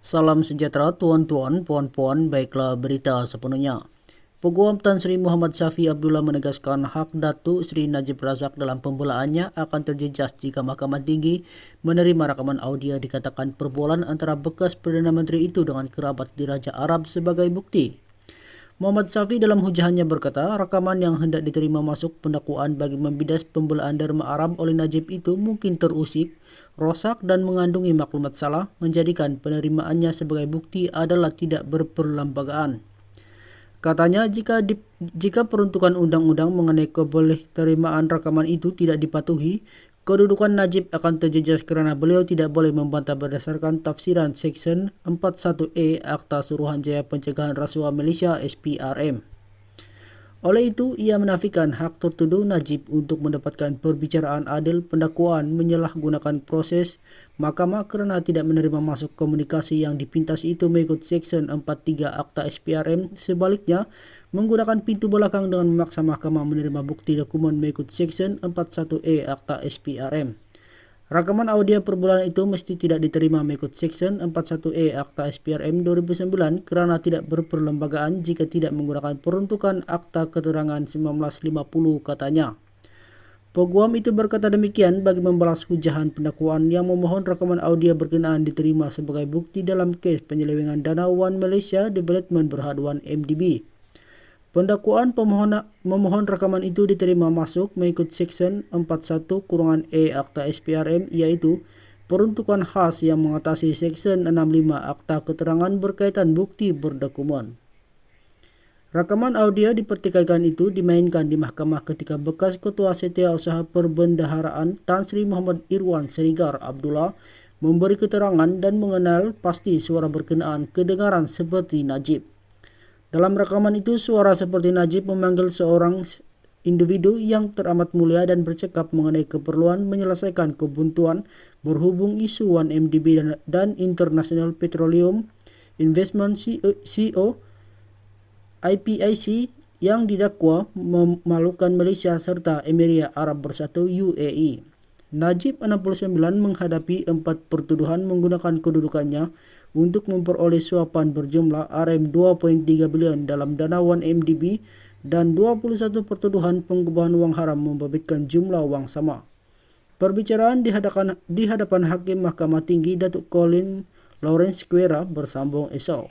Salam sejahtera tuan-tuan, puan-puan, baiklah berita sepenuhnya. Peguam Tan Sri Muhammad Syafi Abdullah menegaskan hak Datuk Sri Najib Razak dalam pembelaannya akan terjejas jika Mahkamah Tinggi menerima rakaman audio dikatakan perbualan antara bekas Perdana Menteri itu dengan kerabat di Raja Arab sebagai bukti. Muhammad Syafi dalam hujahannya berkata, rakaman yang hendak diterima masuk pendakwaan bagi membidas pembelaan Dharma Arab oleh Najib itu mungkin terusik, rosak dan mengandungi maklumat salah, menjadikan penerimaannya sebagai bukti adalah tidak berperlembagaan. Katanya, jika peruntukan undang-undang mengenai kebolehterimaan rakaman itu tidak dipatuhi, kedudukan Najib akan terjejas kerana beliau tidak boleh membantah berdasarkan tafsiran Seksyen 41E Akta Suruhanjaya Pencegahan Rasuah Malaysia SPRM. Oleh itu, ia menafikan hak tertuduh Najib untuk mendapatkan perbicaraan adil pendakwaan menyalahgunakan proses mahkamah kerana tidak menerima masuk komunikasi yang dipintas itu mengikut Seksyen 43 Akta SPRM. Sebaliknya, menggunakan pintu belakang dengan memaksa mahkamah menerima bukti dokumen mengikut Seksyen 41E Akta SPRM. Rakaman audio perbulan itu mesti tidak diterima mengikut Seksyen 41E Akta SPRM 2009 kerana tidak berperlembagaan jika tidak menggunakan peruntukan Akta Keterangan 1950, katanya. Peguam itu berkata demikian bagi membalas hujahan pendakwaan yang memohon rakaman audio berkenaan diterima sebagai bukti dalam kes penyelewengan dana One Malaysia Development Berhad 1 MDB. Pendakwaan memohon rakaman itu diterima masuk mengikut Seksyen 41(E Akta SPRM, iaitu peruntukan khas yang mengatasi Seksyen 65 Akta Keterangan berkaitan bukti berdokumen. Rakaman audio dipertikaikan itu dimainkan di mahkamah ketika bekas Ketua Setiausaha Perbendaharaan Tan Sri Muhammad Irwan Serigar Abdullah memberi keterangan dan mengenal pasti suara berkenaan kedengaran seperti Najib. Dalam rakaman itu, suara seperti Najib memanggil seorang individu yang teramat mulia dan bercakap mengenai keperluan menyelesaikan kebuntuan berhubung isu 1MDB dan International Petroleum Investment CO IPIC yang didakwa memalukan Malaysia serta Emirat Arab Bersatu UAE. Najib 69 menghadapi 4 pertuduhan menggunakan kedudukannya untuk memperoleh suapan berjumlah RM2.3 bilion dalam dana 1MDB dan 21 pertuduhan pengubahan wang haram membabitkan jumlah wang sama. Perbicaraan di hadapan Hakim Mahkamah Tinggi Datuk Colin Lawrence Quera bersambung esok.